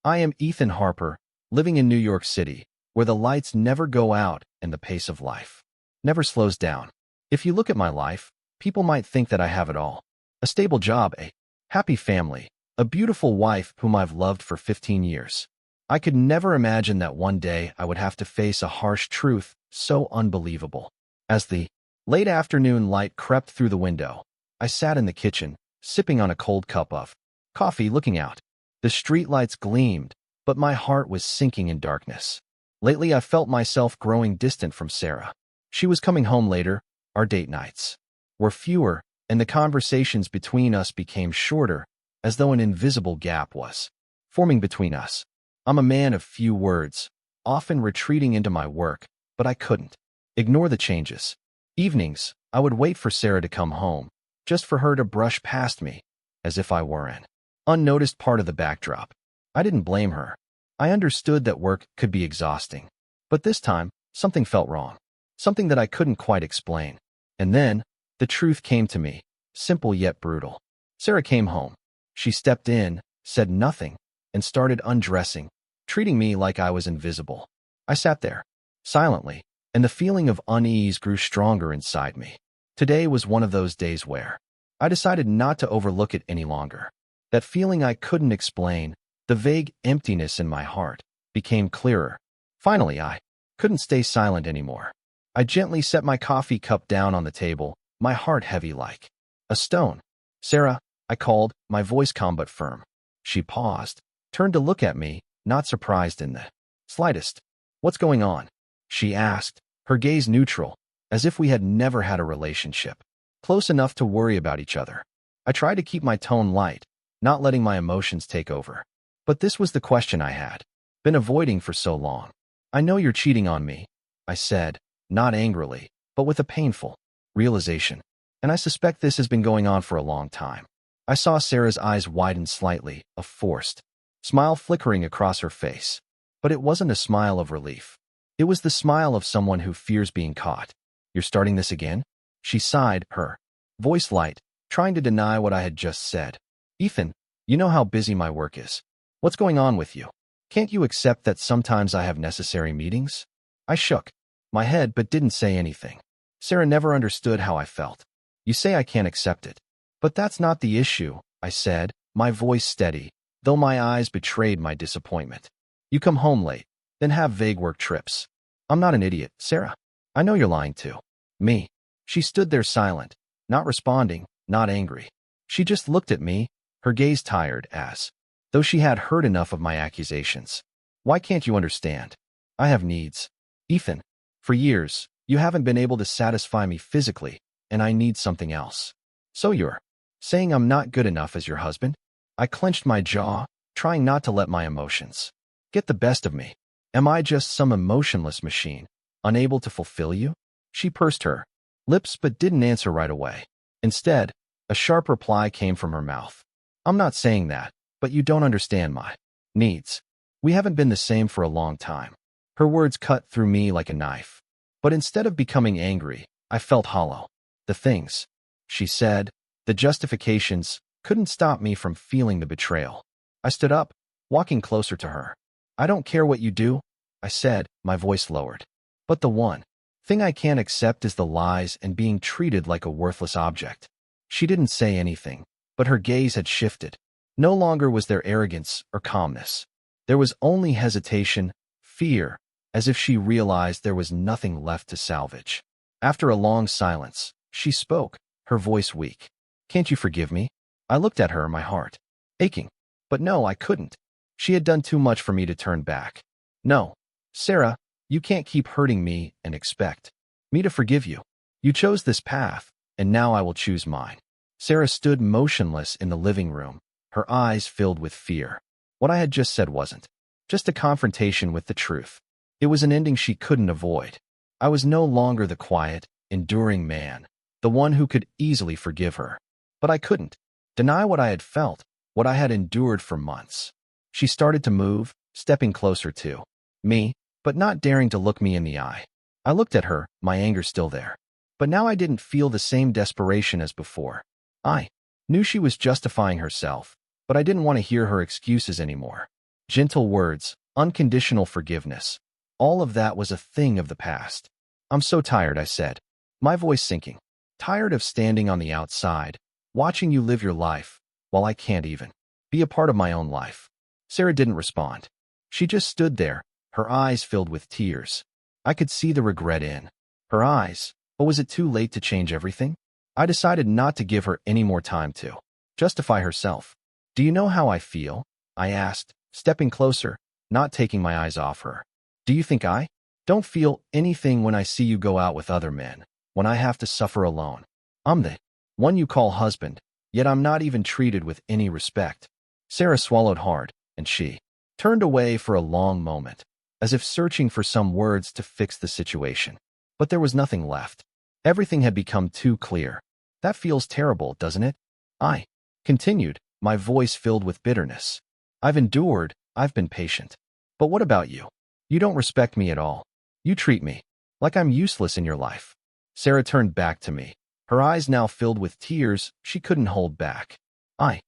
I am Ethan Harper, living in New York City, where the lights never go out and the pace of life never slows down. If you look at my life, people might think that I have it all. A stable job, a happy family, a beautiful wife whom I've loved for 15 years. I could never imagine that one day I would have to face a harsh truth so unbelievable. As the late afternoon light crept through the window, I sat in the kitchen, sipping on a cold cup of coffee, looking out. The streetlights gleamed, but my heart was sinking in darkness. Lately, I felt myself growing distant from Sarah. She was coming home later, our date nights were fewer, and the conversations between us became shorter, as though an invisible gap was forming between us. I'm a man of few words, often retreating into my work, but I couldn't ignore the changes. Evenings, I would wait for Sarah to come home, just for her to brush past me, as if I were an unnoticed part of the backdrop. I didn't blame her. I understood that work could be exhausting. But this time, something felt wrong, something that I couldn't quite explain. And then, the truth came to me, simple yet brutal. Sarah came home. She stepped in, said nothing, and started undressing, treating me like I was invisible. I sat there, silently, and the feeling of unease grew stronger inside me. Today was one of those days where I decided not to overlook it any longer. That feeling I couldn't explain, the vague emptiness in my heart, became clearer. Finally, I couldn't stay silent anymore. I gently set my coffee cup down on the table, my heart heavy like a stone. "Sarah," I called, my voice calm but firm. She paused, turned to look at me, not surprised in the slightest. "What's going on?" she asked, her gaze neutral, as if we had never had a relationship close enough to worry about each other. I tried to keep my tone light, not letting my emotions take over. But this was the question I had been avoiding for so long. "I know you're cheating on me," I said, not angrily, but with a painful realization. "And I suspect this has been going on for a long time." I saw Sarah's eyes widen slightly, a forced smile flickering across her face. But it wasn't a smile of relief. It was the smile of someone who fears being caught. "You're starting this again?" She sighed, her voice light, trying to deny what I had just said. "Ethan, you know how busy my work is. What's going on with you? Can't you accept that sometimes I have necessary meetings?" I shook my head but didn't say anything. Sarah never understood how I felt. "You say I can't accept it. But that's not the issue," I said, my voice steady, though my eyes betrayed my disappointment. "You come home late, then have vague work trips. I'm not an idiot, Sarah. I know you're lying to me." She stood there silent, not responding, not angry. She just looked at me, her gaze tired, as though she had heard enough of my accusations. "Why can't you understand? I have needs. Ethan, for years, you haven't been able to satisfy me physically, and I need something else. So you're saying I'm not good enough as your husband?" I clenched my jaw, trying not to let my emotions get the best of me. "Am I just some emotionless machine, unable to fulfill you?" She pursed her lips but didn't answer right away. Instead, a sharp reply came from her mouth. "I'm not saying that, but you don't understand my needs. We haven't been the same for a long time." Her words cut through me like a knife. But instead of becoming angry, I felt hollow. The things she said, the justifications, couldn't stop me from feeling the betrayal. I stood up, walking closer to her. "I don't care what you do," I said, my voice lowered. "But the one thing I can't accept is the lies and being treated like a worthless object." She didn't say anything, but her gaze had shifted. No longer was there arrogance or calmness. There was only hesitation, fear, as if she realized there was nothing left to salvage. After a long silence, she spoke, her voice weak. "Can't you forgive me?" I looked at her, my heart aching. But no, I couldn't. She had done too much for me to turn back. "No, Sarah, you can't keep hurting me and expect me to forgive you. You chose this path, and now I will choose mine." Sarah stood motionless in the living room, her eyes filled with fear. What I had just said wasn't just a confrontation with the truth. It was an ending she couldn't avoid. I was no longer the quiet, enduring man, the one who could easily forgive her. But I couldn't deny what I had felt, what I had endured for months. She started to move, stepping closer to me, but not daring to look me in the eye. I looked at her, my anger still there. But now I didn't feel the same desperation as before. I knew she was justifying herself, but I didn't want to hear her excuses anymore. Gentle words, unconditional forgiveness. All of that was a thing of the past. I'm so tired, I said, my voice sinking. Tired of standing on the outside, watching you live your life, while I can't even be a part of my own life. Sarah didn't respond. She just stood there, her eyes filled with tears. I could see the regret in her eyes, but was it too late to change everything? I decided not to give her any more time to justify herself. Do you know how I feel? I asked, stepping closer, not taking my eyes off her. Do you think I don't feel anything when I see you go out with other men, when I have to suffer alone? I'm the one you call husband, yet I'm not even treated with any respect. Sarah swallowed hard, and she turned away for a long moment, as if searching for some words to fix the situation. But there was nothing left. Everything had become too clear. That feels terrible, doesn't it? I continued, my voice filled with bitterness. I've endured, I've been patient. But what about you? You don't respect me at all. You treat me like I'm useless in your life. Sarah turned back to me, her eyes now filled with tears she couldn't hold back. I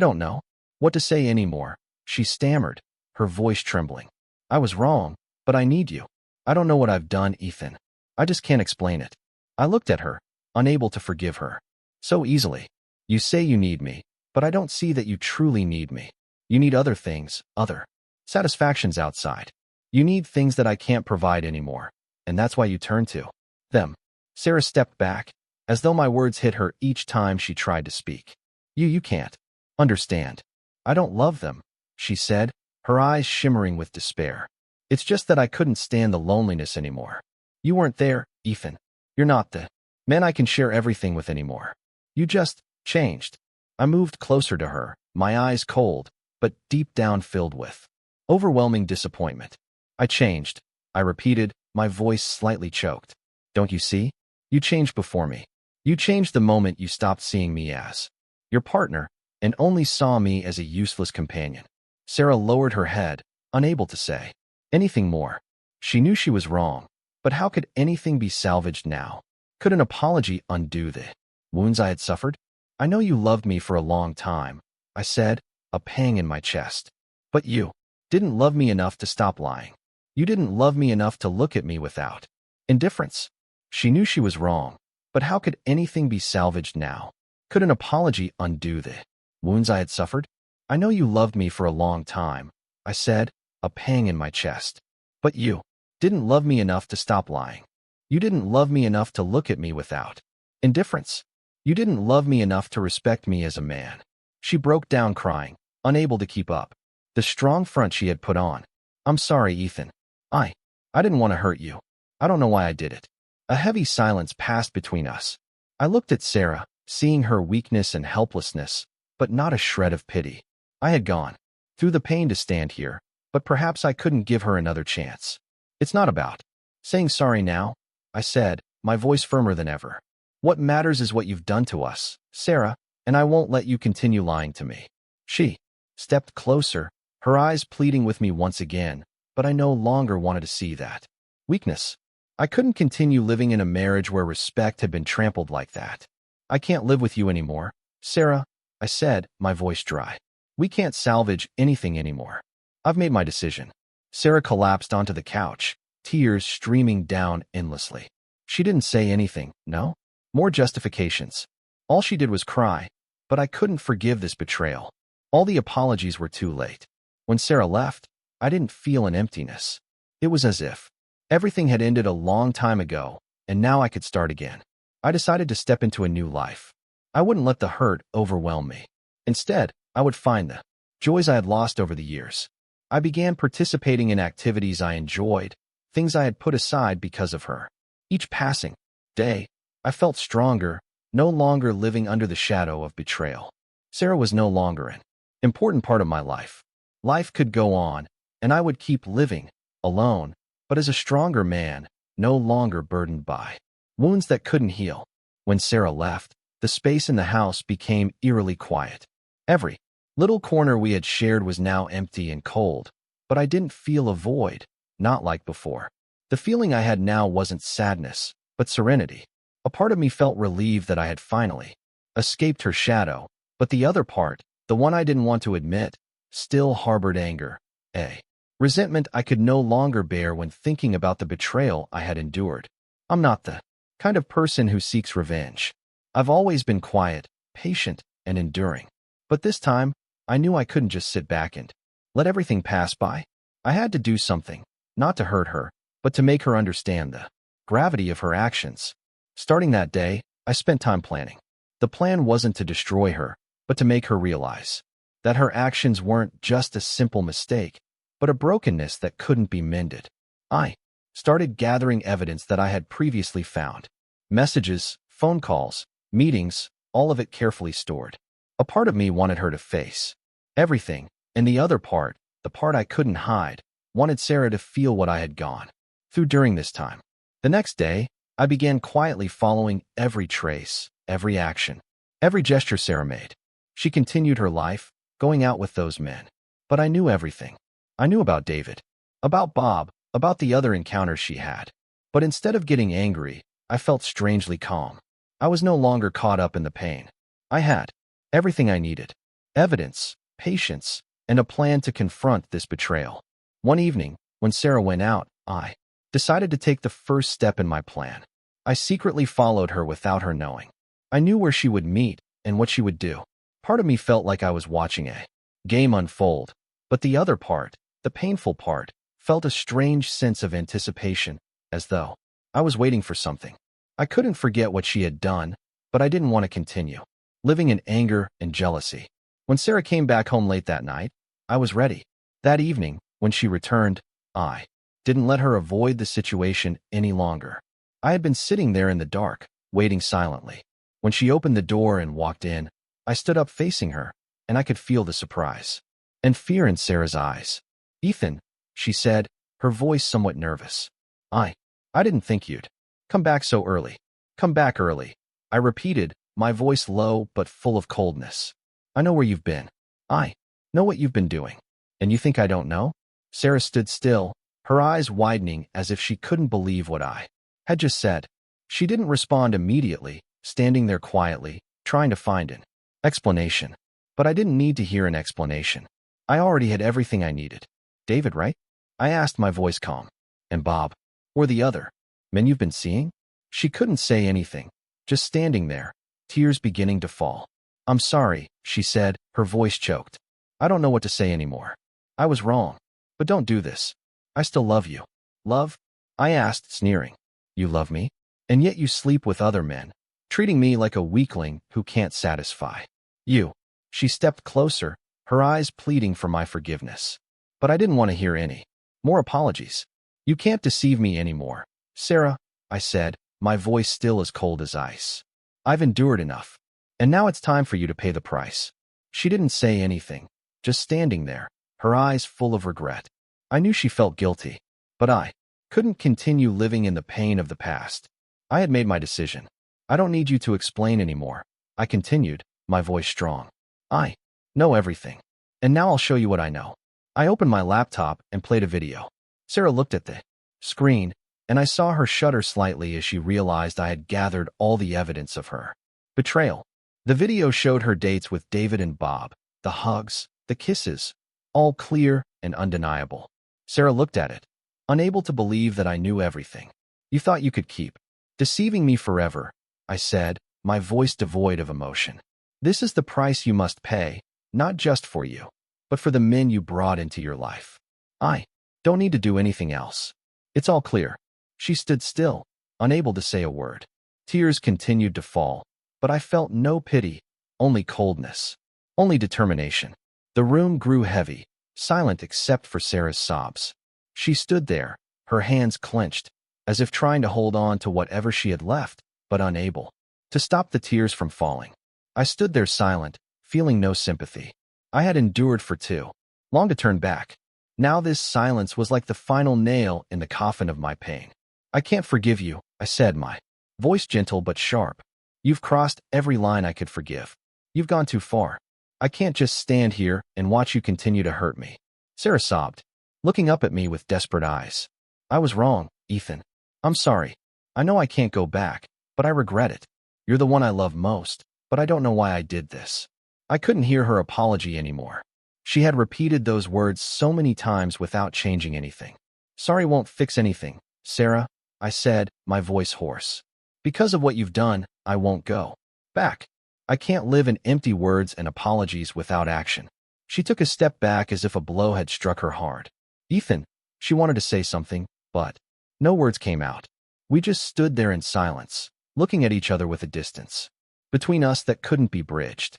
don't know what to say anymore, she stammered, her voice trembling. I was wrong, but I need you. I don't know what I've done, Ethan. I just can't explain it. I looked at her, unable to forgive her. So easily. You say you need me, but I don't see that you truly need me. You need other things, other satisfactions outside. You need things that I can't provide anymore, and that's why you turn to them. Sarah stepped back, as though my words hit her each time she tried to speak. You can't understand. I don't love them, she said, her eyes shimmering with despair. It's just that I couldn't stand the loneliness anymore. You weren't there, Ethan. You're not the man I can share everything with anymore. You just changed. I moved closer to her, my eyes cold, but deep down filled with overwhelming disappointment. I changed, I repeated, my voice slightly choked. Don't you see? You changed before me. You changed the moment you stopped seeing me as your partner and only saw me as a useless companion. Sarah lowered her head, unable to say anything more. She knew she was wrong, but how could anything be salvaged now? Could an apology undo the wounds I had suffered? I know you loved me for a long time, I said, a pang in my chest. But you didn't love me enough to stop lying. You didn't love me enough to look at me without indifference. She knew she was wrong, but how could anything be salvaged now? Could an apology undo the wounds I had suffered? I know you loved me for a long time, I said, a pang in my chest. But you didn't love me enough to stop lying. You didn't love me enough to look at me without indifference. You didn't love me enough to respect me as a man. She broke down crying, unable to keep up the strong front she had put on. I'm sorry, Ethan. I didn't want to hurt you. I don't know why I did it. A heavy silence passed between us. I looked at Sarah, seeing her weakness and helplessness, but not a shred of pity. I had gone through the pain to stand here, but perhaps I couldn't give her another chance. It's not about saying sorry now, I said, my voice firmer than ever. What matters is what you've done to us, Sarah, and I won't let you continue lying to me. She stepped closer, her eyes pleading with me once again, but I no longer wanted to see that weakness. I couldn't continue living in a marriage where respect had been trampled like that. I can't live with you anymore, Sarah, I said, my voice dry. We can't salvage anything anymore. I've made my decision. Sarah collapsed onto the couch, tears streaming down endlessly. She didn't say anything, no? More justifications. All she did was cry, but I couldn't forgive this betrayal. All the apologies were too late. When Sarah left, I didn't feel an emptiness. It was as if everything had ended a long time ago, and now I could start again. I decided to step into a new life. I wouldn't let the hurt overwhelm me. Instead, I would find the joys I had lost over the years. I began participating in activities I enjoyed, things I had put aside because of her. Each passing day, I felt stronger, no longer living under the shadow of betrayal. Sarah was no longer an important part of my life. Life could go on, and I would keep living, alone, but as a stronger man, no longer burdened by wounds that couldn't heal. When Sarah left, the space in the house became eerily quiet. Every little corner we had shared was now empty and cold, but I didn't feel a void, not like before. The feeling I had now wasn't sadness, but serenity. A part of me felt relieved that I had finally escaped her shadow, but the other part, the one I didn't want to admit, still harbored anger. A resentment I could no longer bear when thinking about the betrayal I had endured. I'm not the kind of person who seeks revenge. I've always been quiet, patient, and enduring. But this time, I knew I couldn't just sit back and let everything pass by. I had to do something, not to hurt her, but to make her understand the gravity of her actions. Starting that day, I spent time planning. The plan wasn't to destroy her, but to make her realize that her actions weren't just a simple mistake, but a brokenness that couldn't be mended. I started gathering evidence that I had previously found. Messages, phone calls, meetings, all of it carefully stored. A part of me wanted her to face everything, and the other part, the part I couldn't hide, wanted Sarah to feel what I had gone through during this time. The next day, I began quietly following every trace, every action, every gesture Sarah made. She continued her life, going out with those men. But I knew everything. I knew about David, about Bob, about the other encounters she had. But instead of getting angry, I felt strangely calm. I was no longer caught up in the pain. I had everything I needed: evidence, patience, and a plan to confront this betrayal. One evening, when Sarah went out, I decided to take the first step in my plan. I secretly followed her without her knowing. I knew where she would meet and what she would do. Part of me felt like I was watching a game unfold, but the other part, the painful part, felt a strange sense of anticipation, as though I was waiting for something. I couldn't forget what she had done, but I didn't want to continue living in anger and jealousy. When Sarah came back home late that night, I was ready. That evening, when she returned, I didn't let her avoid the situation any longer. I had been sitting there in the dark, waiting silently. When she opened the door and walked in, I stood up facing her, and I could feel the surprise and fear in Sarah's eyes. "Ethan," she said, her voice somewhat nervous. I didn't think you'd come back so early." "Come back early," I repeated, my voice low but full of coldness. "I know where you've been. I know what you've been doing. And you think I don't know?" Sarah stood still, her eyes widening as if she couldn't believe what I had just said. She didn't respond immediately, standing there quietly, trying to find an explanation. But I didn't need to hear an explanation. I already had everything I needed. "David, right?" I asked, my voice calm. "And Bob? Or the other men you've been seeing?" She couldn't say anything, just standing there, tears beginning to fall. "I'm sorry," she said, her voice choked. "I don't know what to say anymore. I was wrong. But don't do this. I still love you." "Love?" I asked, sneering. "You love me? And yet you sleep with other men, treating me like a weakling who can't satisfy you." She stepped closer, her eyes pleading for my forgiveness. But I didn't want to hear any more apologies. "You can't deceive me anymore, Sarah," I said, my voice still as cold as ice. "I've endured enough. And now it's time for you to pay the price." She didn't say anything, just standing there, her eyes full of regret. I knew she felt guilty, but I couldn't continue living in the pain of the past. I had made my decision. "I don't need you to explain anymore," I continued, my voice strong. "I know everything. And now I'll show you what I know." I opened my laptop and played a video. Sarah looked at the screen, and I saw her shudder slightly as she realized I had gathered all the evidence of her betrayal. The video showed her dates with David and Bob, the hugs, the kisses, all clear and undeniable. Sarah looked at it, unable to believe that I knew everything. "You thought you could keep deceiving me forever," I said, my voice devoid of emotion. "This is the price you must pay, not just for you, but for the men you brought into your life. I don't need to do anything else. It's all clear." She stood still, unable to say a word. Tears continued to fall, but I felt no pity, only coldness, only determination. The room grew heavy, silent except for Sarah's sobs. She stood there, her hands clenched, as if trying to hold on to whatever she had left, but unable to stop the tears from falling. I stood there silent, feeling no sympathy. I had endured for too long to turn back. Now this silence was like the final nail in the coffin of my pain. "I can't forgive you," I said, my voice gentle but sharp. "You've crossed every line I could forgive. You've gone too far. I can't just stand here and watch you continue to hurt me." Sarah sobbed, looking up at me with desperate eyes. "I was wrong, Ethan. I'm sorry. I know I can't go back, but I regret it. You're the one I love most, but I don't know why I did this." I couldn't hear her apology anymore. She had repeated those words so many times without changing anything. Sorry won't fix anything, Sarah, I said, my voice hoarse. Because of what you've done, I won't go back. I can't live in empty words and apologies without action. She took a step back as if a blow had struck her hard. Ethan, she wanted to say something, but no words came out. We just stood there in silence, looking at each other with a distance between us that couldn't be bridged.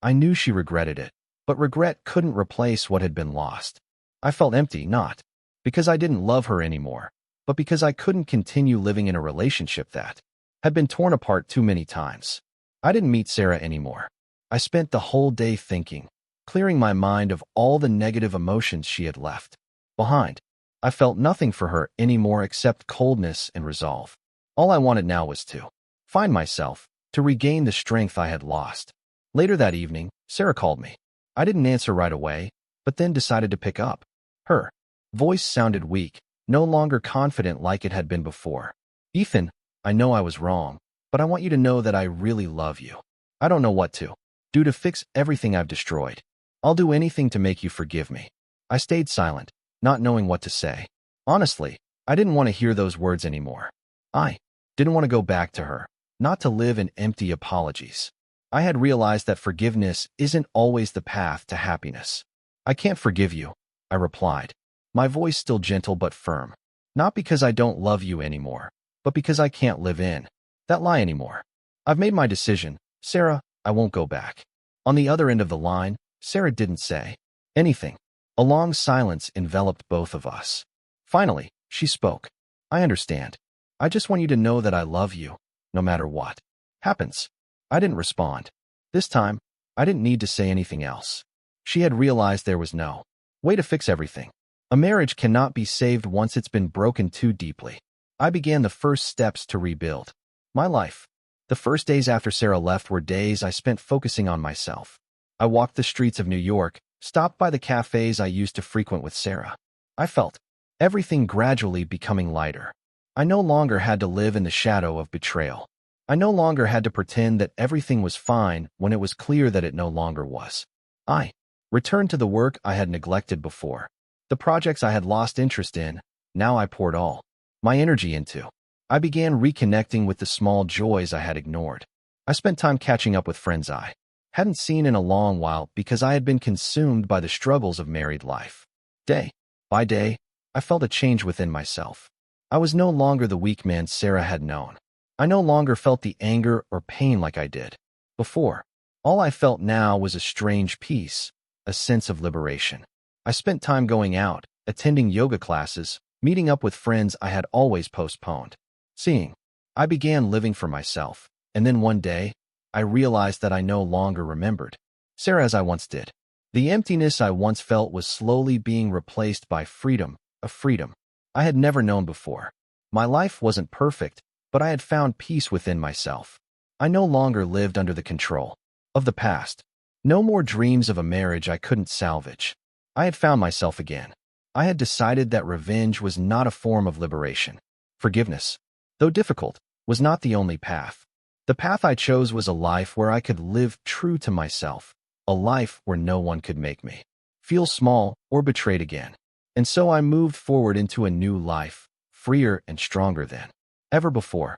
I knew she regretted it, but regret couldn't replace what had been lost. I felt empty, not because I didn't love her anymore, but because I couldn't continue living in a relationship that had been torn apart too many times. I didn't meet Sarah anymore. I spent the whole day thinking, clearing my mind of all the negative emotions she had left behind. I felt nothing for her anymore except coldness and resolve. All I wanted now was to find myself, to regain the strength I had lost. Later that evening, Sarah called me. I didn't answer right away, but then decided to pick up. Her voice sounded weak, no longer confident like it had been before. Ethan, I know I was wrong, but I want you to know that I really love you. I don't know what to do to fix everything I've destroyed. I'll do anything to make you forgive me. I stayed silent, not knowing what to say. Honestly, I didn't want to hear those words anymore. I didn't want to go back to her, not to live in empty apologies. I had realized that forgiveness isn't always the path to happiness. I can't forgive you, I replied, my voice still gentle but firm. Not because I don't love you anymore, but because I can't live in that lie anymore. I've made my decision, Sarah, I won't go back. On the other end of the line, Sarah didn't say anything. A long silence enveloped both of us. Finally, she spoke. I understand. I just want you to know that I love you, no matter what happens. I didn't respond. This time, I didn't need to say anything else. She had realized there was no way to fix everything. A marriage cannot be saved once it's been broken too deeply. I began the first steps to rebuild my life. The first days after Sarah left were days I spent focusing on myself. I walked the streets of New York, stopped by the cafes I used to frequent with Sarah. I felt everything gradually becoming lighter. I no longer had to live in the shadow of betrayal. I no longer had to pretend that everything was fine when it was clear that it no longer was. I returned to the work I had neglected before. The projects I had lost interest in, now I poured all my energy into. I began reconnecting with the small joys I had ignored. I spent time catching up with friends I hadn't seen in a long while because I had been consumed by the struggles of married life. Day by day, I felt a change within myself. I was no longer the weak man Sarah had known. I no longer felt the anger or pain like I did before. All I felt now was a strange peace, a sense of liberation. I spent time going out, attending yoga classes, meeting up with friends I had always postponed. Seeing, I began living for myself, and then one day, I realized that I no longer remembered Sarah as I once did. The emptiness I once felt was slowly being replaced by freedom, a freedom I had never known before. My life wasn't perfect, but I had found peace within myself. I no longer lived under the control of the past. No more dreams of a marriage I couldn't salvage. I had found myself again. I had decided that revenge was not a form of liberation. Forgiveness, though difficult, was not the only path. The path I chose was a life where I could live true to myself, a life where no one could make me feel small or betrayed again. And so I moved forward into a new life, freer and stronger than ever before.